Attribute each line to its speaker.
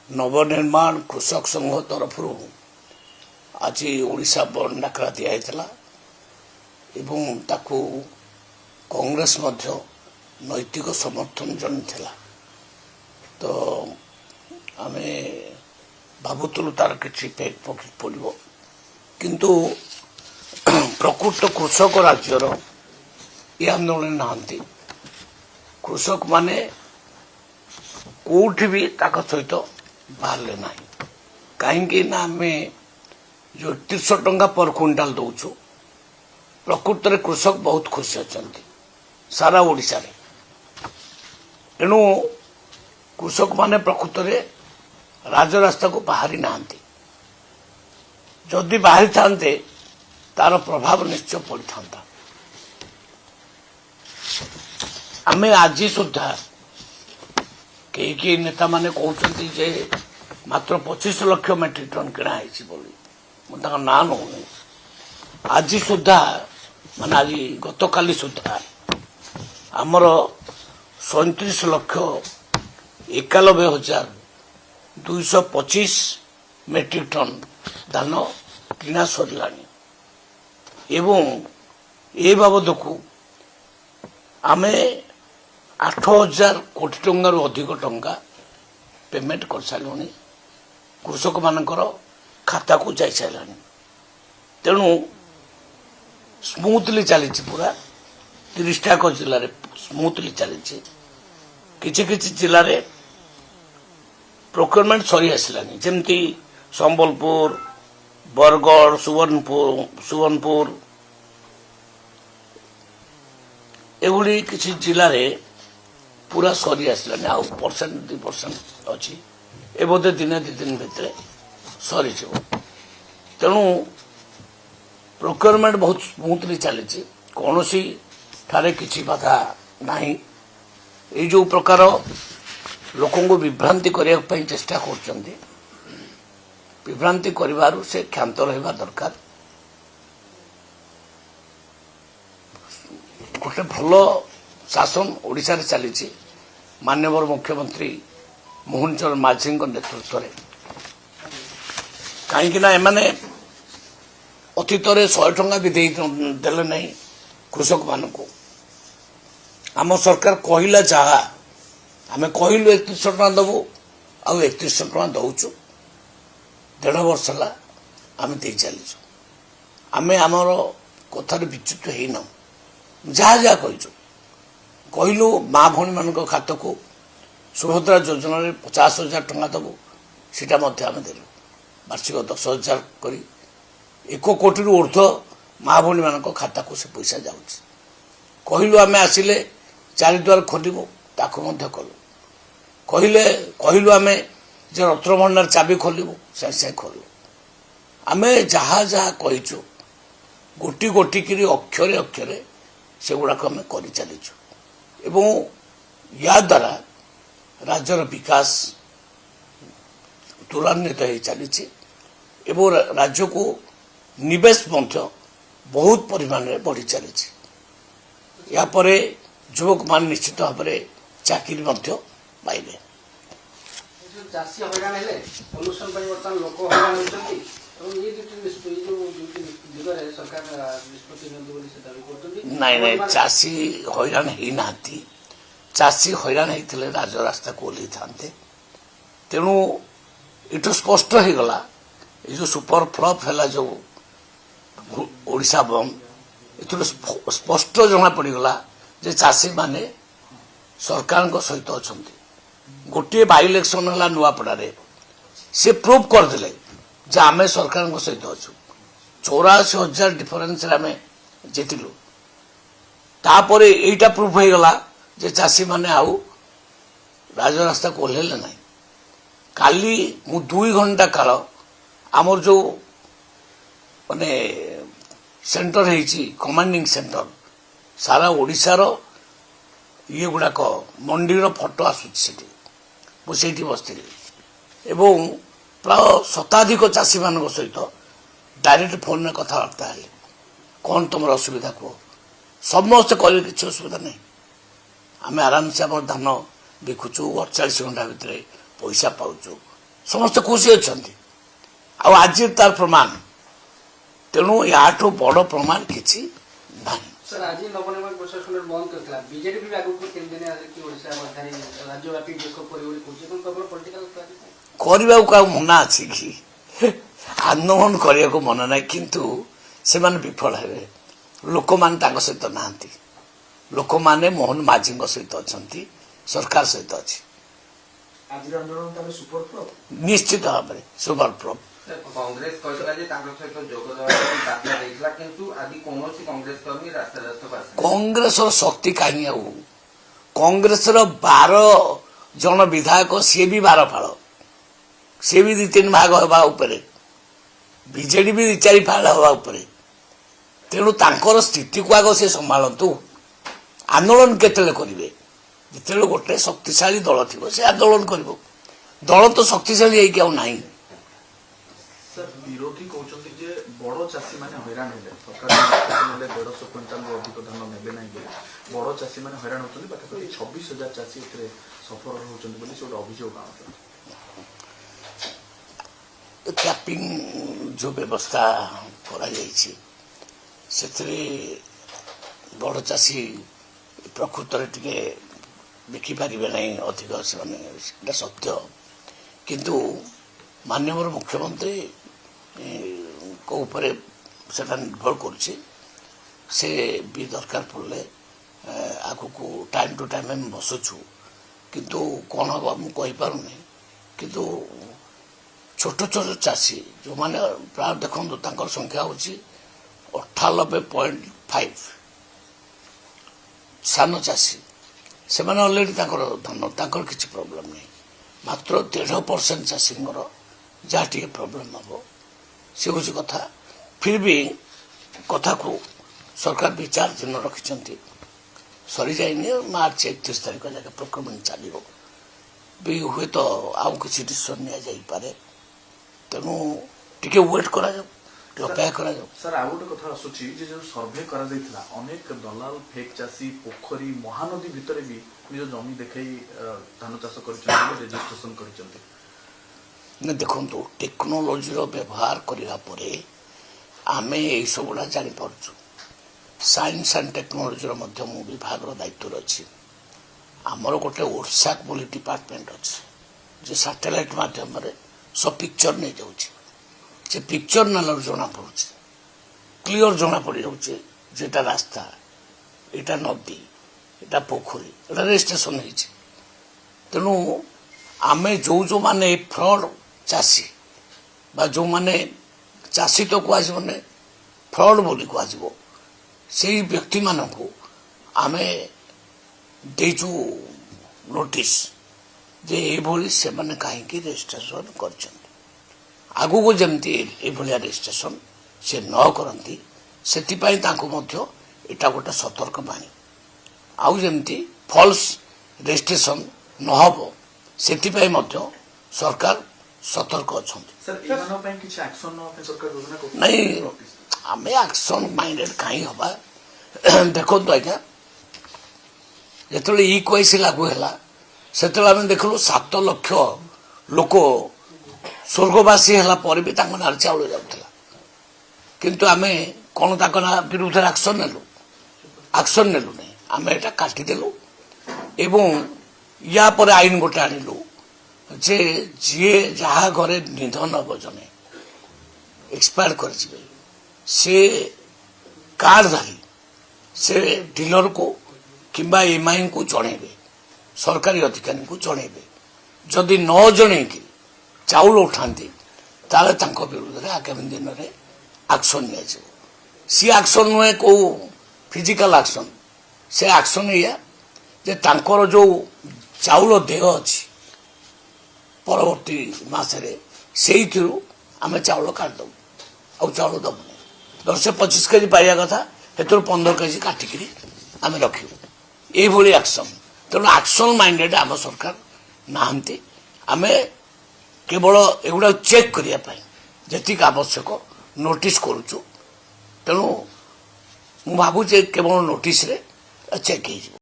Speaker 1: नवनिर्माण कृषक संघ तरफ आज ओडिशा बंद डाकरा दिया ताकू कांग्रेस नैतिक समर्थन जन तो आम भावुलु तार कि पड़ो किंतु प्रकृत कृषक राज्यर ये आंदोलन नहांती कृषक माने कोठी भी ताक सहित बाहर ना कहीं आम जो 31 टंका पर क्विंटाल दौचु प्रकृत में कृषक बहुत खुशी अच्छा सारा ओडिशा रे एणु कृषक माने प्रकृत में राजरास्ता को बाहरी नहांती जदि बाहरी थांते तार प्रभाव निश्चय पड़ था आम आज सुधा कई नेता माने कहते जे मात्र 25 लाख मेट्रिक टन किणा मुझे ना नौ आज सुधा मान आज गत काली सुधा आमर 37 लाख 91,225 मेट्रिक टन धान किणा सरलानी एवं ए बाबद को आमे 8,000 कोटी टंका अधिक टंका पेमेंट कर सारे कृषक मानकर खाता को जाई सारे तेणु स्मूथली चली पूरा 30 जिले में स्मूथली चली किछि जिले में प्रोक्योरमेंट सरी आसलानी जमती संबलपुर बरगढ़ सुवर्णपुर एभली किसी जिले में पूरा सरी आसलानी आउ 1% अच्छी ए बोधे दिने 2 दिन भितर सरी तेणु प्रोक्योरमेंट बहुत स्मूथली चली कौन सी ठारे किसी बाधा नहीं ये जो प्रकार लोकों को विभ्रांति करने चेष्टा कर विभ्रांति कर से क्षांत रहा दरकार गोटे भल शासन ओडिशा रे चली माननीय मुख्यमंत्री मोहन चरण माझी नेतृत्व में कहीं एमाने अतीत 100 टंका भी देले नहीं कृषक मान को आम सरकार कहला जहा आम कहलु 31 टका दबू आ 31 टका दौचु 1.5 वर्ष है आम दे चलीचु आम आमर कथार विच्युत होना जहा जहा कहलु माँ भौणी मान खाता को सुभद्रा योजना 50,000 टंका दबू सीटा आम देलु वार्षिक 10,000 कर 1 कोटी ऊर्ध्व माँ भौणी मान खाता को से पैसा जाऊँच कहलु आम आसिले 4 द्वार खोलू ताकू कलु कहलु आम जो रत्न भंडार चाबी खोलू से खोलू आम जहा जहा कहीचु गोटी गोटी करी अक्षरे अक्षरे से गुड़ाक आम कर चलीचु एवं या द्वारा राज्यर विकास त्वरान्वित हो चली एवं राज्य को निवेश बहुत परिमाण में बढ़ी चली यापर युवक मान निश्चित भाव में चाकरी पाइबे
Speaker 2: चाषी हईराण है पल्यूसन बर्तमान लोक हईराण होती
Speaker 1: नाई नाई चाषी हईराण होना चाषी हईराण होते राजरास्ता को ओल्ल था तेणु ये स्पष्ट हो गला ये जो सुपर फ्लप है जो ओडिशा बंद ये स्पष्ट जना पड़गला जे चाषी माने सरकार सहित अच्छा गोटे बाई इलेक्शन है नुआपड़े से प्रूव करदे जे आम सरकार सहित अच्छु 84,000 डिफरेन्स आम जीतलु तापर यहीटा प्रूफ हो गला जे चाषी माने आउ राजरास्ता को ओह्लैले ना काली मु 2 घंटा काल आमर जो माने सेंटर है कमांडिंग सेंटर सारा ओडिशार ये गुड़ाक मंडीर फोटो आसूसी मुझे बसती एवं प्राय 100 चाषी मान सहित डायरेक्ट फोन में कथबार्ता है कौन तुम असुविधा कह समस्त कह कि असुविधा नहीं आम आराम से आम धान बिकुचु 48 घंटा भितर पैसा पाचु ସମସ୍ତେ ଖୁସି ଅଛନ୍ତି ଆଉ ଆଜି ତାର ପ୍ରମାଣ ତେଣୁ ୟାଠୁ ବଡ଼ ପ୍ରମାଣ କିଛି ନାହିଁ।
Speaker 2: सर आज नवनिर्माण प्रशासन बंद करथिला बीजेडी भी आगु 3 दिन कि ओडिसा मध्य राज्यव्यापी विक्षोभ परिबोली कहूछि कोन केवल पॉलिटिकल
Speaker 1: କରିବାକୁ କାହାକୁ ମନା ଅଛି କି ଆନ୍ଦୋଳନ କରିବାକୁ ମନା ନାହିଁ କିନ୍ତୁ ସେମାନେ ବିଫଳ ହେବେ। ଲୋକମାନେ ତାଙ୍କ ସହିତ ନାହାନ୍ତି ଲୋକମାନେ ମୋହନ ମାଝୀଙ୍କ ସହିତ ଅଛନ୍ତି ସରକାର ସହିତ ଅଛି
Speaker 3: ଆଜିର ଆନ୍ଦୋଳନ ତାହେଲେ ସୁପର ଫ୍ଲପ
Speaker 1: ନିଶ୍ଚିତ ଭାବରେ ସୁପର ଫ୍ଲପ।
Speaker 4: କଂଗ୍ରେସ କହିଥିଲା ଯେ ତାଙ୍କ ସହିତ ଯୋଗ ଦେବାକୁ ବାର୍ତ୍ତା ଦେଇଥିଲା କିନ୍ତୁ ଆଜି କୌଣସି କଂଗ୍ରେସ କର୍ମୀ ରାସ୍ତାକୁ ଆସିନାହାନ୍ତି।
Speaker 1: କଂଗ୍ରେସର ଶକ୍ତି କାହିଁ ଆଉ କଂଗ୍ରେସର 12 ଜଣ ବିଧାୟକ ସିଏ ବି 12 ଫାଳ ସିଏ ବି 2-3 ଭାଗ ହେବା ଉପରେ ବିଜେଡି ବି 2-4 ଫାଳ ହେବା ଉପରେ ତେଣୁ ତାଙ୍କର ସ୍ଥିତିକୁ ଆଗ ସେ ସମ୍ଭାଳନ୍ତୁ। ଆନ୍ଦୋଳନ କେତେବେଳେ କରିବେ ଯେତେବେଳେ ଗୋଟେ ଶକ୍ତିଶାଳୀ ଦଳ ଥିବ ସେ ଆନ୍ଦୋଳନ କରିବ ଦଳ ତ ଶକ୍ତିଶାଳୀ ହେଇକି ଆଉ ନାହିଁ।
Speaker 3: सर विरोधी कहते जे बड़ चाषी मैंने हैरान हेले सरकार 150 क्विंटाल अधिक धान नेबे ना बड़ चाषी मैंने हैरान होती पाखापाखि 26,000 चाषी सफर होती अभियोग
Speaker 1: कैपिंग जो व्यवस्था बड़ चाषी प्रकृत टे देखिपारे ना अधिक से सत्य किंतु माननीय मुख्यमंत्री को ऊपर से निर्भर करुच्चे से भी दरकार पड़े आग को टाइम टू टाइम आम बसुचु किंतु कौन हम मुझे पारूनी किंतु छोट छोट चाषी जो मैंने प्राय देखो संख्या हूँ 98.5 सान चाषी से अलरेडी धान किसी प्रोब्लेम नहीं मात्र 1.5% चाषी जहाँ टे प्रोब्लेम हम से हूँ कथा फिर भी कथा को सरकार विचार दिन रखिंट सरी जाए मार्च 31 तारीख जगह प्रोक्योरमेंट चलो भी हुए तो आउ किसी डिसीजन नि तेणु टिके वेट करा अपेक्षा करा
Speaker 3: सर आ गोटे कथा आसूची जो सर्वे करा जायतिला अनेक दलाल फेक चाषी पोखरी महानदी भितर भी निज जमी देखई धान चाष कर रेजिस्ट्रेशन कर
Speaker 1: देखो टेक्नोलोजी व्यवहार करने आम युवा जापरु साइंस एंड टेक्नोलोजी विभाग दायित्व अच्छी आमर गोटे ओडसाक बोली डिपार्टमेंट अच्छी जो सैटेलाइट माध्यम सब पिक्चर नहीं जाऊँगी से पिक्चर नाल जना पड़ू क्लीयर जना पड़ जाटा रास्ता यहाँ नदी यहाँ पोखरी यहाँ रेजिस्ट्रेशन हो तेणु आम जो जो माने फ्रॉड चाषी बा जो माने चाषी तो कहने फ्रॉड बोली कह से व्यक्ति मान को आम देचु नोटिस जे ये से माने कहीं रेजिस्ट्रेशन कर आगु को जमती रेजिस्ट्रेशन से न करती से इटा गोटे सतर्क बाणी आउ जमती फॉल्स रेजिस्ट्रेशन नहब से सरकार सतर्क अच्छा नहीं आम एक्शन माइंडेड कहीं हवा देखो तो आज्ञा जो E-KYC लागू है से देखलु 7 लाख लोक स्वर्गवासी है भी ना चाउल जाऊला किंतु आम कौन ना विरुद्ध एक्शन नेलु नहीं आम एटा काटिदेलु एवं या पर आईन गोटे आणिलु जे जी जहाँ घरे निधन हम जने एक्सपायर कर से कार्डधारी से डीलर को किंबा एमआई को जनइबे सरकारी अधिकारी को जनइबे जदि न जनईकि चाउल उठाती ताले तांको विरुद्ध में आगामी दिन में एक्शन नि सी एक्शन नुहे कौ फिजिकल एक्शन से एक्शन या जे तांकर जो चाउल देह अच्छी परवर्ती मसरे से आम चाउल काटिदेव आउ चाउल दबुनि 10-25 केजी पाइबा कथा से 15 केजी काटिकी आम रखू ये एक्शन तेणु एक्शन माइंडेड आम सरकार नहांती आम केवल एगुड़ा चेक करने जी आवश्यक नोटिस करुचु तेणु मु भावुचे केवल नोटिस रे चेक हो।